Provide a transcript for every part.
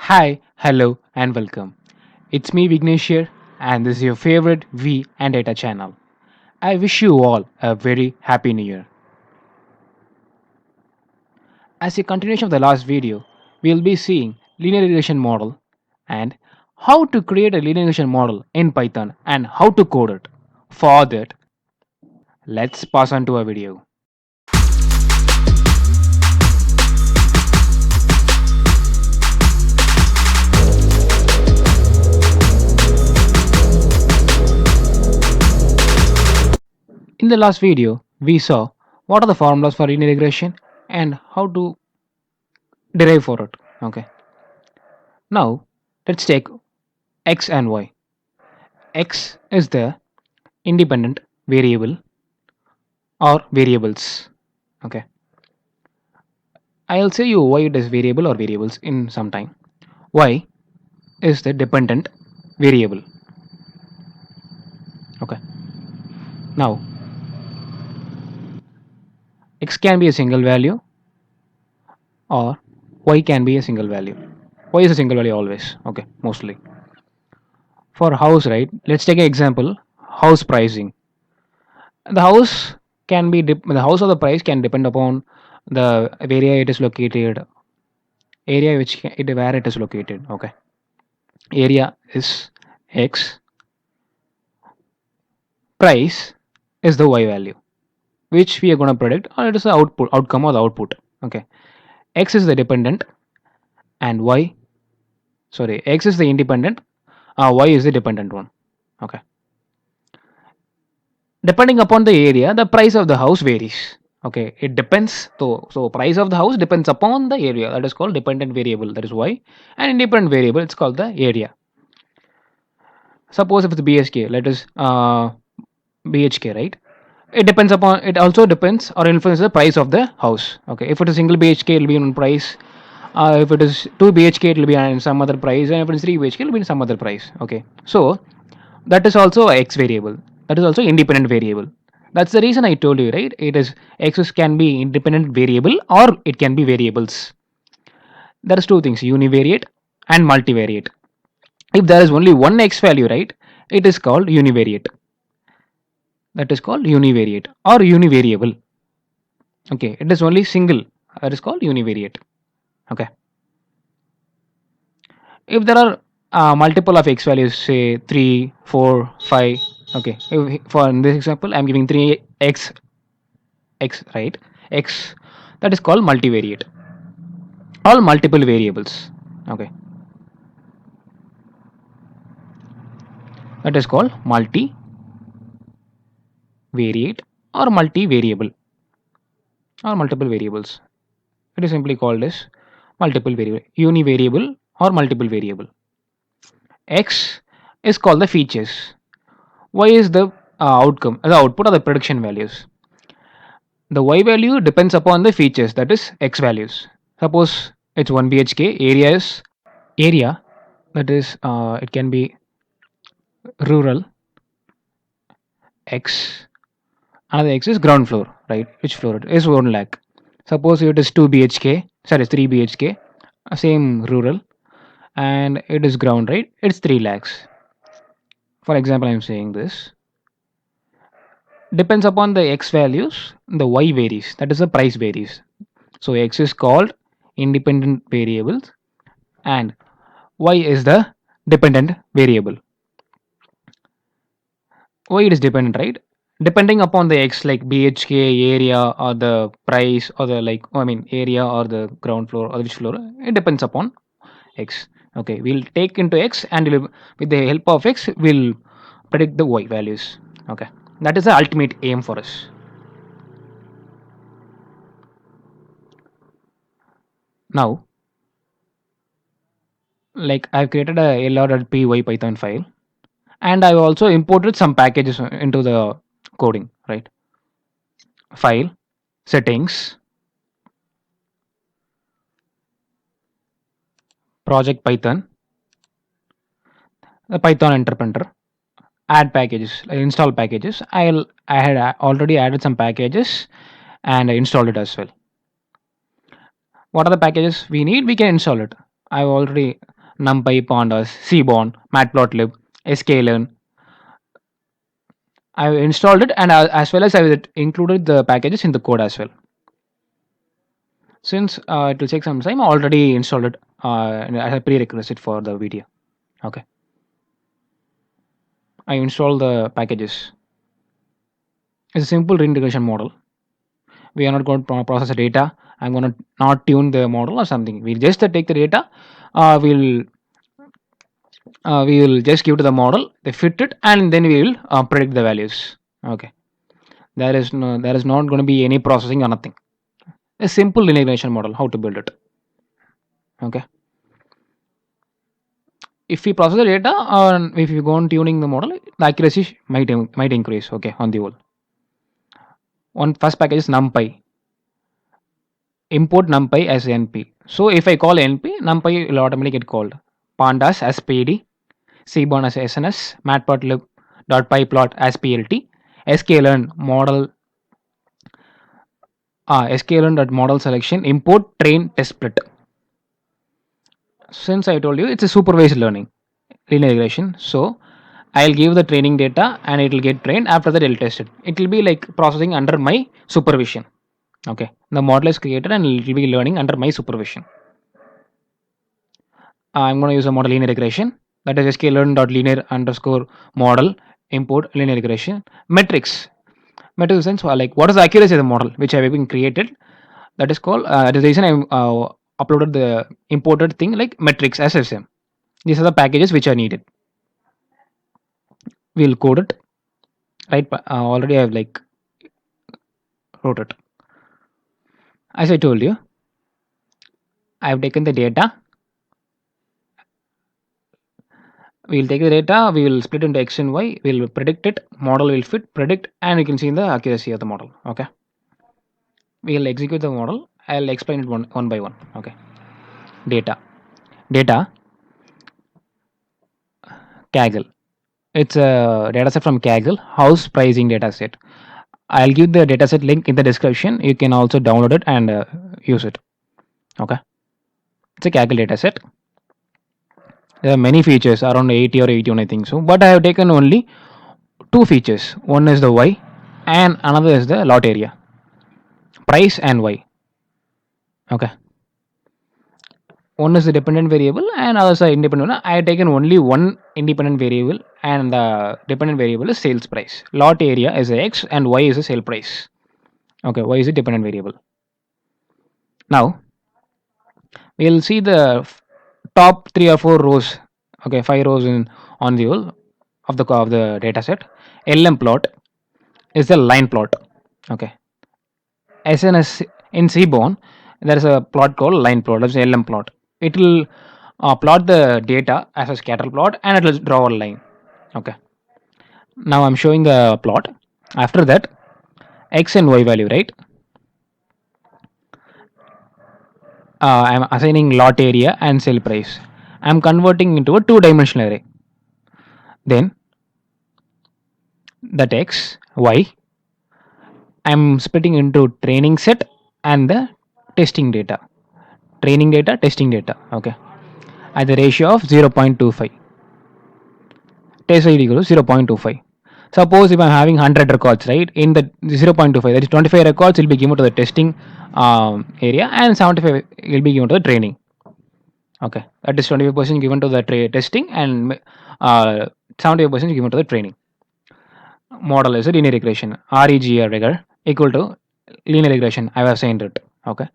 Hi, hello, and welcome. It's me, Vignesh here, and this is your favorite V and Data channel. I wish you all a very happy new year. As a continuation of the last video, we'll be seeing linear regression model and how to create a linear regression model in Python and how to code it. For that, let's pass on to a video. In the last video, we saw what are the formulas for linear regression and how to derive for it. Okay. Now, let's take x and y. X is the independent variable or variables. Okay. I'll say you why it is variable or variables in some time. Y is the dependent variable. Okay. Now, x can be a single value or y can be a single value. Y is a single value always. Okay, mostly. For house, right? Let's take an example. House pricing. The house can be the house or the price can depend upon the area it is located, area where it is located. Okay, area is x, price is the y value which we are going to predict, or it is the outcome or the output. Okay, x is the dependent and y, sorry, x is the independent, y is the dependent one. Okay, depending upon the area, the price of the house varies. Okay, it depends. So price of the house depends upon the area. That is called dependent variable. That is y. And independent variable, it's called the area. Suppose if it's BHK, let us BHK, right? It depends upon. It also depends or influences the price of the house. Okay, if it is single BHK, it will be on price. If it is 2 BHK, it will be on some other price, and if it is 3 BHK, it will be in some other price. Okay, so that is also a x variable. That is also independent variable. That's the reason I told you, right? It is x can be independent variable or it can be variables. There is two things: univariate and multivariate. If there is only one x value, right, it is called univariate. That is called univariate or univariable. Okay, it is only single. That is called univariate. Okay. If there are multiple of x values, say 3, 4, 5. Okay, for in this example I'm giving 3x x, right, x, that is called multivariate, all multiple variables. Okay, that is called multivariate or multivariable or multiple variables. It is simply called as multiple variable, univariable or multiple variable. X is called the features, y is the outcome, the output or the prediction values. The y value depends upon the features, that is x values. Suppose it's 1 BHK, area, that is it can be rural, x, another x is ground floor, right? Which floor it is 1 lakh. Suppose it is 2 BHK, sorry, 3 BHK, same rural, and it is ground, right? It's 3 lakhs. For example, I'm saying this. Depends upon the x values, the y varies, that is the price varies. So x is called independent variables and y is the dependent variable. Why it is dependent, right? Depending upon the x, like BHK, area, or the price, or the like, I mean, area or the ground floor or which floor, it depends upon x. Okay, we'll take into x and with the help of x, we'll predict the y values. Okay, that is the ultimate aim for us. Now, like I've created a lr.py Python file, and I've also imported some packages into the coding, right? File, settings, project Python, the Python interpreter, add packages, install packages. I had already added some packages and I installed it as well. What are the packages we need? We can install it. I've already NumPy, Pandas, Seaborn, Matplotlib, sklearn. I've installed it, and as well as I've included the packages in the code as well. Since it will take some time, I already installed it as a prerequisite for the video. Okay, I installed the packages. It's a simple reintegration model. We are not going to process the data. I'm going to not tune the model or something. We'll just take the data. Uh, we'll we will just give to the model. They fit it, and then we will predict the values. Okay, there is not going to be any processing or nothing. A simple integration model. How to build it? Okay. If we process the data, or if you go on tuning the model, the accuracy might increase. Okay, on the whole. One first package is NumPy. Import NumPy as NP. So if I call NP, NumPy will automatically get called. Pandas as PD, Seaborn as SNS, Matplotlib.pyplot as PLT, sklearn model, sklearn.model selection, import train test split. Since I told you it's a supervised learning linear regression, so I'll give the training data and it will get trained. After that, I'll test it. It will be like processing under my supervision. Okay, the model is created and it will be learning under my supervision. I'm going to use a model linear regression, that is sklearn.linear underscore model import linear regression metrics. Metrics sense like what is the accuracy of the model which have been created. That is called. That is the reason I uploaded the imported thing like metrics as SSM. These are the packages which are needed. We'll code it. Right. Already I've like wrote it. As I told you, I've taken the data. We'll take the data, we will split into X and Y, we'll predict it, model will fit, predict, and you can see the accuracy of the model. Okay. We'll execute the model. I'll explain it one by one. Okay. Data. Data. Kaggle. It's a dataset from Kaggle, house pricing dataset. I'll give the dataset link in the description. You can also download it and use it. Okay. It's a Kaggle dataset. There are many features, around 80 or 81, I think so. But I have taken only two features. One is the Y, and another is the lot area. Price and Y. Okay. One is the dependent variable and others are independent. I have taken only one independent variable, and the dependent variable is sales price. Lot area is X and Y is a sale price. Okay, Y is a dependent variable. Now we'll see the top 3 or 4 rows. Okay, 5 rows in on the whole of the data set. LM plot is the line plot. Okay, SNS in Seaborn there is a plot called line plot. That's LM plot. It will plot the data as a scatter plot and it will draw a line. Okay. Now I'm showing the plot. After that, X and Y value, right? I'm assigning lot area and sale price. I'm converting into a two-dimensional array. Then that X, Y, I'm splitting into training set and the testing data. Training data, testing data. Okay. At the ratio of 0.25. Test ID equals 0.25. Suppose if I'm having 100 records, right, in the 0.25, that is 25 records will be given to the testing area and 75 will be given to the training. Okay, that is 25% given to the testing and 75% given to the training. Model is a linear regression. REGR equal to linear regression. I have assigned it. Okay,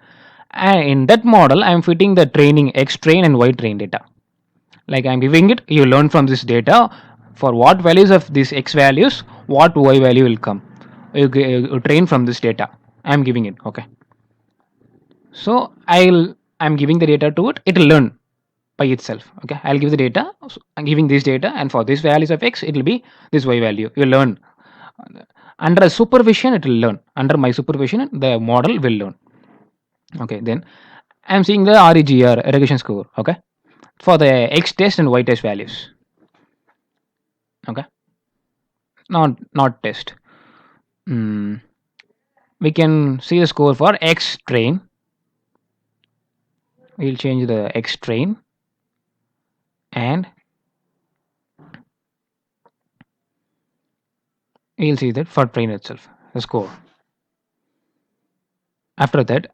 and in that model, I am fitting the training X train and Y train data. Like I'm giving it, you learn from this data for what values of these X values, what Y value will come. You train from this data. I'm giving it. Okay. So I'm giving the data to it. It will learn by itself. Okay. I'll give the data. So I'm giving this data, and for these values of X, it will be this Y value. You learn. Under a supervision, it will learn. Under my supervision, the model will learn. Okay. Then I'm seeing the REGR regression score. Okay. For the X test and Y test values. Okay, not test. We can see the score for X train. We'll change the X train and you'll see that for train itself, the score. After that,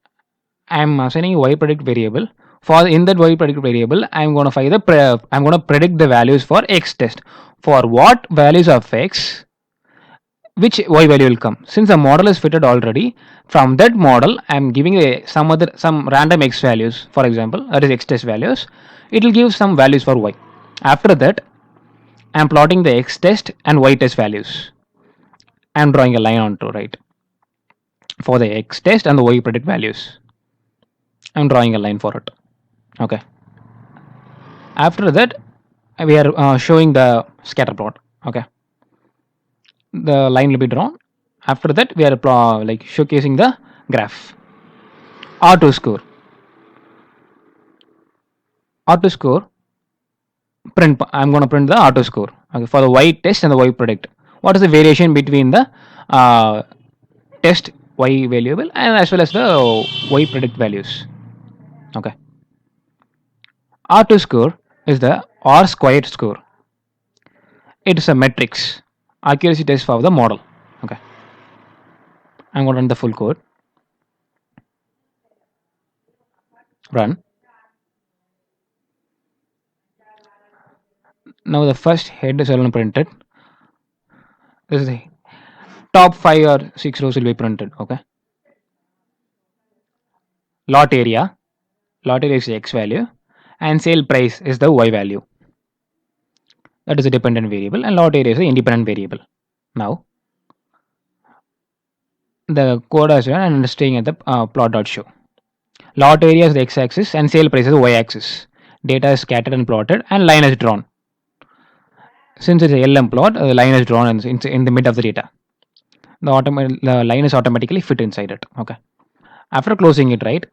I'm assigning y predict variable. For in that y predict variable, I'm gonna predict the values for x test. For what values of x, which y value will come. Since the model is fitted already, from that model, I'm giving some random x values. For example, that is x test values. It will give some values for y. After that, I'm plotting the x test and y test values. I'm drawing a line onto right for the x test and the y predict values. I'm drawing a line for it. Okay. After that, we are showing the scatter plot. Okay. The line will be drawn. After that, we are like showcasing the graph. Auto score. Auto score print. I'm going to print the auto score. Okay, for the y test and the y predict. What is the variation between the uh, test y variable and as well as the y predict values? Okay. R2 score is the R squared score. It is a matrix accuracy test for the model. Okay. I'm going to run the full code. Run. Now the first head is already printed. This is the top 5 or 6 rows will be printed. Okay. Lot area. Lot area is the x value and sale price is the y value. That is a dependent variable and lot area is the independent variable. Now the code is run and staying at the plot.show. Lot area is the x-axis and sale price is the y-axis. Data is scattered and plotted and line is drawn. Since it's a LM plot, the line is drawn in the mid of the data. The line is automatically fit inside it. Okay. After closing it, right?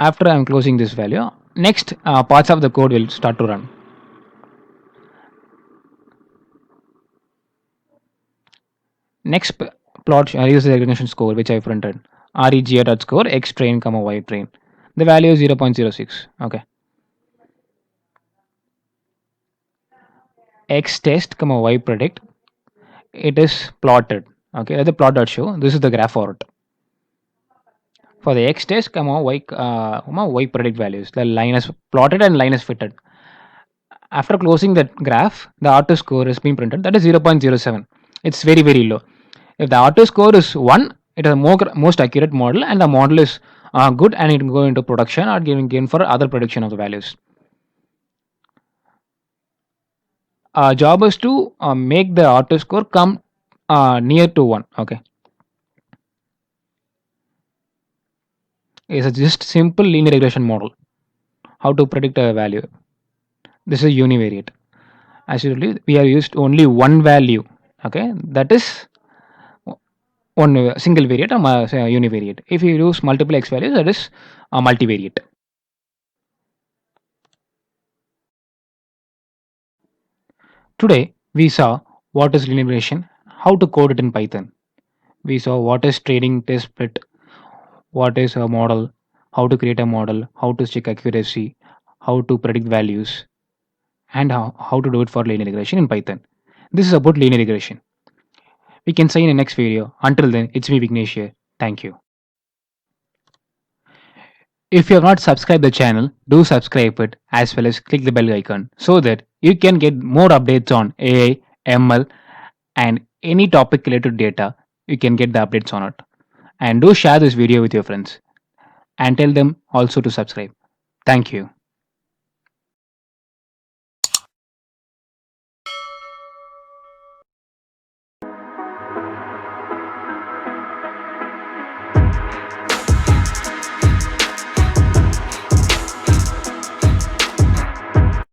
After I'm closing this value, next parts of the code will start to run. Next plot is the recognition score which I printed. Rega.score x train comma y train. The value is 0.06. Okay. X test comma y predict. It is plotted. Okay, that's the plot.show. This is the graph for it. For the x test comma y predict values, the line is plotted and line is fitted. After closing that graph, the auto score is being printed. That is 0.07. It's very very low. If the auto score is 1, it is a most accurate model and the model is good and it can go into production or given for other prediction of the values. Our job is to make the auto score come near to 1. Okay. It's a just simple linear regression model. How to predict a value. This is univariate. As usually, we are used only one value. Okay, that is one single variate or univariate. If you use multiple x values, that is a multivariate. Today, we saw what is linear regression, how to code it in Python. We saw what is training test split, what is a model, how to create a model, how to check accuracy, how to predict values, and how to do it for linear regression in Python. This is about linear regression. We can see in the next video. Until then, it's me Vignesh here. Thank you. If you have not subscribed the channel, do subscribe it as well as click the bell icon so that you can get more updates on AI, ML, and any topic related data. You can get the updates on it. And do share this video with your friends and tell them also to subscribe. Thank you.